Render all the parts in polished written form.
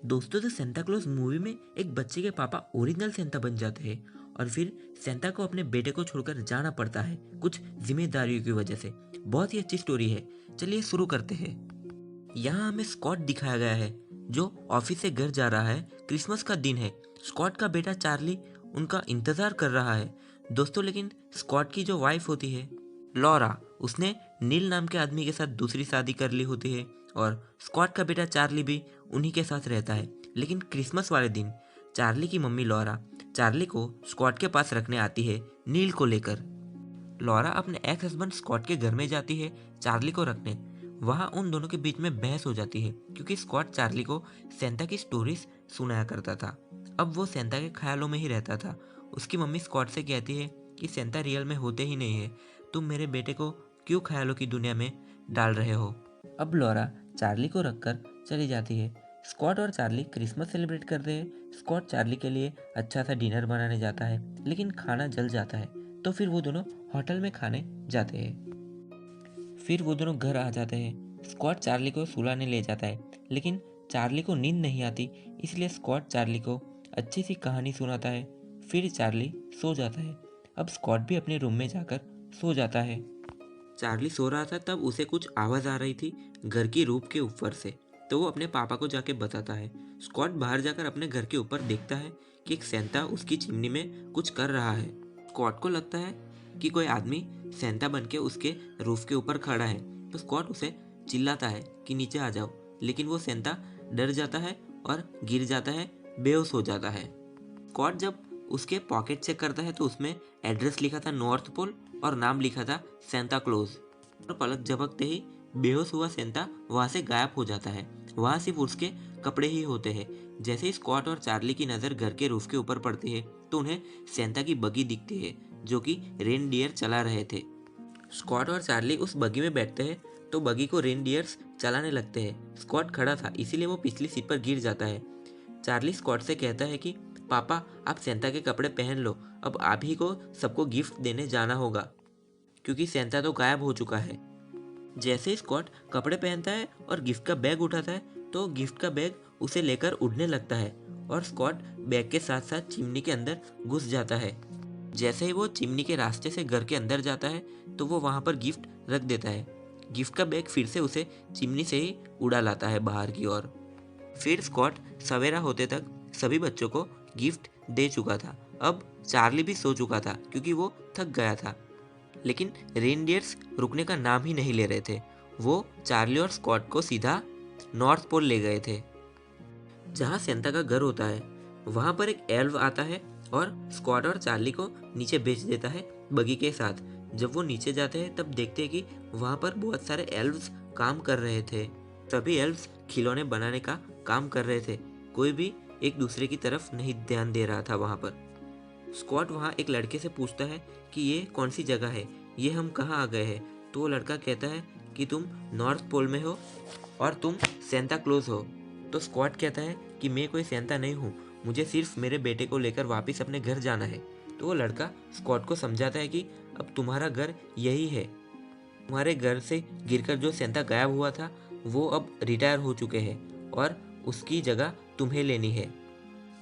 दोस्तों, the Santa Claus movie में एक बच्चे के पापा ओरिजिनल सेंटा बन जाते हैं और फिर सेंटा को अपने बेटे को छोड़कर जाना पड़ता है कुछ जिम्मेदारियों की वजह से। बहुत ही अच्छी स्टोरी है। चलिए शुरू करते हैं। यहाँ हमें स्कॉट दिखाया गया है जो ऑफिस से घर जा रहा है। क्रिसमस का दिन है। स्कॉट का बेटा चार्ली उनका इंतजार कर रहा है। दोस्तों, लेकिन स्कॉट की जो वाइफ होती है लॉरा, उसने नील नाम के आदमी के साथ दूसरी शादी कर ली होती है और स्कॉट का बेटा चार्ली भी उन्हीं के साथ रहता है। लेकिन क्रिसमस वाले दिन चार्ली की मम्मी लॉरा चार्ली को स्कॉट के पास रखने आती है नील को लेकर। लॉरा अपने एक्स हस्बैंड स्कॉट के घर में जाती है चार्ली को रखने। वहाँ उन दोनों के बीच में बहस हो जाती है क्योंकि स्कॉट चार्ली को सेंटा की स्टोरीज सुनाया करता था। अब वो सेंटा के ख्यालों में ही रहता था। उसकी मम्मी स्कॉट से कहती है कि सेंटा रियल में होते ही नहीं है, तुम मेरे बेटे को क्यों ख्यालों की दुनिया में डाल रहे हो। अब लॉरा चार्ली को रखकर चली जाती है। स्कॉट और चार्ली क्रिसमस सेलिब्रेट करते हैं। स्कॉट चार्ली के लिए अच्छा सा डिनर बनाने जाता है, लेकिन खाना जल जाता है। तो फिर वो दोनों होटल में खाने जाते हैं। फिर वो दोनों घर आ जाते हैं। स्कॉट चार्ली को सुलाने ले जाता है, लेकिन चार्ली को नींद नहीं आती, इसलिए स्कॉट चार्ली को अच्छी सी कहानी सुनाता है। फिर चार्ली सो जाता है। अब स्कॉट भी अपने रूम में जाकर सो जाता है। चार्ली सो रहा था, तब उसे कुछ आवाज़ आ रही थी घर की रूफ के ऊपर से। तो वो अपने पापा को जाके बताता है। स्कॉट बाहर जाकर अपने घर के ऊपर देखता है कि एक सेंटा उसकी चिमनी में कुछ कर रहा है। स्कॉट को लगता है कि कोई आदमी सेंटा बन के उसके रूफ के ऊपर खड़ा है। तो स्कॉट उसे चिल्लाता है कि नीचे आ जाओ, लेकिन वो सेंटा डर जाता है और गिर जाता है, बेहोश हो जाता है। स्कॉट जब उसके पॉकेट चेक करता है तो उसमें एड्रेस लिखा था नॉर्थ पोल और नाम लिखा था सेंटा क्लोज। और पलक झपकते ही बेहोश हुआ सेंटा वहां से गायब हो जाता है। वहां सिर्फ उसके कपड़े ही होते हैं। जैसे ही स्कॉट और चार्ली की नज़र घर के रूफ के ऊपर पड़ती है तो उन्हें सेंटा की बगी दिखती है जो कि रेनडियर चला रहे थे। स्कॉट और चार्ली उस बगी में बैठते हैं तो बगी को रेनडियर्स चलाने लगते हैं। स्कॉट खड़ा था, इसीलिए वो पिछली सीट पर गिर जाता है। चार्ली स्कॉट से कहता है कि पापा, आप सेंटा के कपड़े पहन लो, अब आप ही को सबको गिफ्ट देने जाना होगा क्योंकि सेंटा तो गायब हो चुका है। जैसे ही स्कॉट कपड़े पहनता है और गिफ्ट का बैग उठाता है तो गिफ्ट का बैग उसे लेकर उड़ने लगता है और स्कॉट बैग के साथ साथ चिमनी के अंदर घुस जाता है। जैसे ही वो चिमनी के रास्ते से घर के अंदर जाता है तो वो वहां पर गिफ्ट रख देता है। गिफ्ट का बैग फिर से उसे चिमनी से ही उड़ा लाता है बाहर की ओर। फिर स्कॉट सवेरा होते तक सभी बच्चों को गिफ्ट दे चुका था। अब चार्ली भी सो चुका था क्योंकि वो थक गया था। लेकिन रेनडियर्स रुकने का नाम ही नहीं ले रहे थे। वो चार्ली और स्कॉट को सीधा नॉर्थ पोल ले गए थे जहाँ सेंटा का घर होता है। वहां पर एक एल्व आता है और स्कॉट और चार्ली को नीचे भेज देता है बगी के साथ। जब वो नीचे जाते हैं तब देखते हैं कि वहां पर बहुत सारे एल्व्स काम कर रहे थे। सभी एल्व्स खिलौने बनाने का काम कर रहे थे। कोई भी एक दूसरे की तरफ नहीं ध्यान दे रहा था वहां पर। स्कॉट वहाँ एक लड़के से पूछता है कि ये कौन सी जगह है, ये हम कहाँ आ गए हैं। तो वो लड़का कहता है कि तुम नॉर्थ पोल में हो और तुम सेंटा क्लोज हो। तो स्कॉट कहता है कि मैं कोई सेंटा नहीं हूँ, मुझे सिर्फ मेरे बेटे को लेकर वापस अपने घर जाना है। तो वो लड़का स्कॉट को समझाता है कि अब तुम्हारा घर यही है। तुम्हारे घर से गिरकर जो सेंटा गायब हुआ था वो अब रिटायर हो चुके हैं और उसकी जगह तुम्हें लेनी है।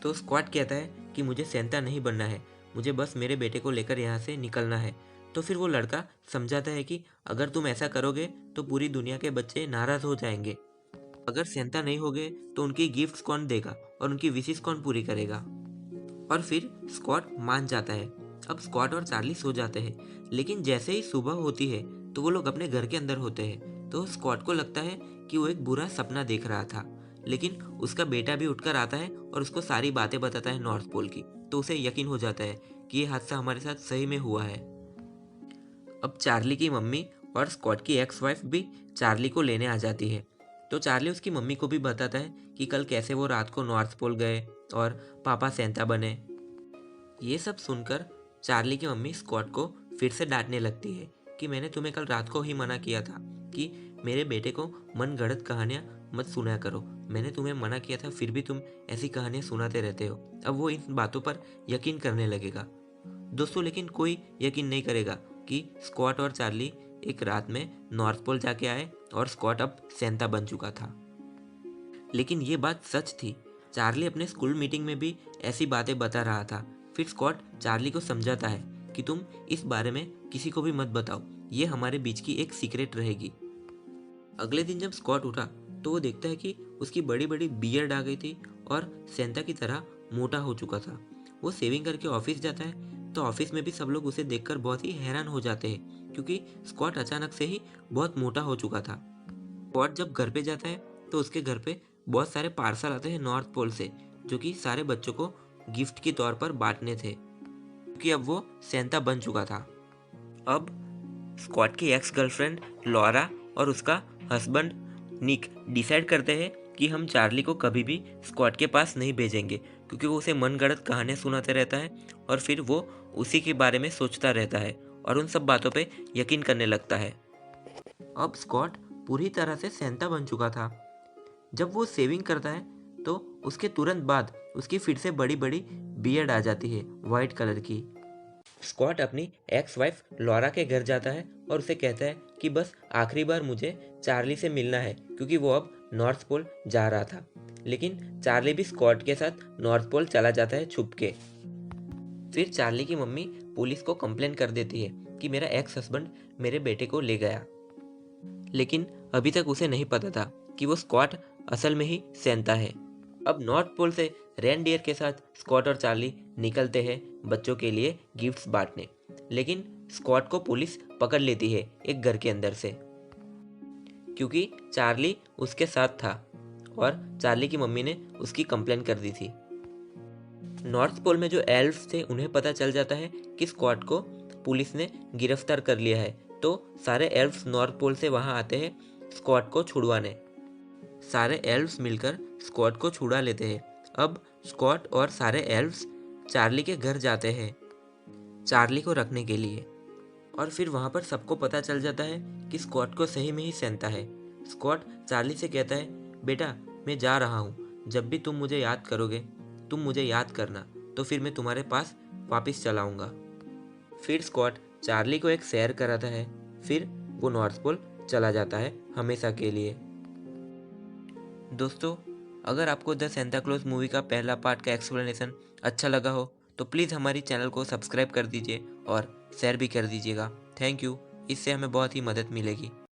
तो स्क्वाड कहता है कि मुझे सेंटा नहीं बनना है, मुझे बस मेरे बेटे को लेकर यहाँ से निकलना है। तो फिर वो लड़का समझाता है कि अगर तुम ऐसा करोगे तो पूरी दुनिया के बच्चे नाराज हो जाएंगे। अगर सेंटा नहीं होगे तो उनकी गिफ्ट्स कौन देगा और उनकी विशेष कौन पूरी करेगा। और फिर स्कॉट मान जाता है। अब स्कॉट और चार्ली सो जाते हैं, लेकिन जैसे ही सुबह होती है तो वो लोग अपने घर के अंदर होते हैं। तो स्कॉट को लगता है कि वो एक बुरा सपना देख रहा था, लेकिन उसका बेटा भी उठकर आता है और उसको सारी बातें बताता है नॉर्थ पोल की। तो उसे यकीन हो जाता है कि ये हादसा हमारे साथ सही में हुआ है। अब चार्ली की मम्मी और स्कॉट की एक्स वाइफ भी चार्ली को लेने आ जाती है। तो चार्ली उसकी मम्मी को भी बताता है कि कल कैसे वो रात को नॉर्थ पोल गए और पापा सेंटा बने। ये सब सुनकर चार्ली की मम्मी स्कॉट को फिर से डांटने लगती है कि मैंने तुम्हें कल रात को ही मना किया था कि मेरे बेटे को मन गढ़ंत कहानियां मत सुनाया करो। मैंने तुम्हें मना किया था, फिर भी तुम ऐसी कहानियां सुनाते रहते हो। अब वो इन बातों पर यकीन करने लगेगा। दोस्तों, लेकिन कोई यकीन नहीं करेगा कि स्कॉट और चार्ली एक रात में नॉर्थ पोल जाके आए और स्कॉट अब सेंटा बन चुका था। लेकिन ये बात सच थी। चार्ली अपने स्कूल मीटिंग में भी ऐसी बातें बता रहा था। फिर स्कॉट चार्ली को समझाता है कि तुम इस बारे में किसी को भी मत बताओ, ये हमारे बीच की एक सीक्रेट रहेगी। अगले दिन जब स्कॉट उठा तो वो देखता है कि उसकी बड़ी बड़ी बियर्ड आ गई थी और सेंटा की तरह मोटा हो चुका था। वो सेविंग करके ऑफिस जाता है तो ऑफिस में भी सब लोग उसे देखकर बहुत ही हैरान हो जाते हैं, क्योंकि स्कॉट अचानक से ही बहुत मोटा हो चुका था। स्कॉट जब घर पे जाता है तो उसके घर पे बहुत सारे पार्सल आते हैं नॉर्थ पोल से, जो कि सारे बच्चों को गिफ्ट के तौर पर बांटने थे, क्योंकि अब वो सेंटा बन चुका था। अब स्कॉट की एक्स गर्लफ्रेंड लॉरा और उसका हस्बैंड निक डिसाइड करते हैं कि हम चार्ली को कभी भी स्कॉट के पास नहीं भेजेंगे, क्योंकि वो उसे मनगढ़ंत कहानियां सुनाते रहता है और फिर वो उसी के बारे में सोचता रहता है और उन सब बातों पे यकीन करने लगता है। अब स्कॉट पूरी तरह से सेंटा बन चुका था। जब वो सेविंग करता है तो उसके तुरंत बाद उसकी फिर से बड़ी बड़ी बियर्ड आ जाती है वाइट कलर की। स्कॉट अपनी एक्स वाइफ लॉरा के घर जाता है और उसे कहता है कि बस आखिरी बार मुझे चार्ली से मिलना है, क्योंकि वो अब नॉर्थ पोल जा रहा था। लेकिन चार्ली भी स्कॉट के साथ नॉर्थ पोल चला जाता है छुप के। फिर चार्ली की मम्मी पुलिस को कंप्लेन कर देती है कि मेरा एक्स हस्बैंड मेरे बेटे को ले गया। लेकिन अभी तक उसे नहीं पता था कि वो स्कॉट असल में ही सेंटा है। अब नॉर्थ पोल से रेनडियर के साथ स्कॉट और चार्ली निकलते हैं बच्चों के लिए गिफ्ट्स बांटने। लेकिन स्कॉट को पुलिस पकड़ लेती है एक घर के अंदर से, क्योंकि चार्ली उसके साथ था और चार्ली की मम्मी ने उसकी कंप्लेन कर दी थी। नॉर्थ पोल में जो एल्व्स थे उन्हें पता चल जाता है कि स्कॉट को पुलिस ने गिरफ्तार कर लिया है, तो सारे एल्व्स नॉर्थ पोल से वहां आते हैं स्कॉट को छुड़वाने। सारे एल्व्स मिलकर स्कॉट को छुड़ा लेते हैं। अब स्कॉट और सारे एल्व्स चार्ली के घर जाते हैं चार्ली को रखने के लिए, और फिर वहां पर सबको पता चल जाता है कि स्कॉट को सही में ही सेंटा है। स्कॉट चार्ली से कहता है, बेटा मैं जा रहा हूँ, जब भी तुम मुझे याद करोगे तुम मुझे याद करना, तो फिर मैं तुम्हारे पास वापस चला आऊँगा। फिर स्कॉट चार्ली को एक सैर कराता है, फिर वो नॉर्थ पोल चला जाता है हमेशा के लिए। दोस्तों, अगर आपको द सेंटा क्लॉज मूवी का पहला पार्ट का एक्सप्लेनेशन अच्छा लगा हो तो प्लीज़ हमारी चैनल को सब्सक्राइब कर दीजिए और शेयर भी कर दीजिएगा। थैंक यू, इससे हमें बहुत ही मदद मिलेगी।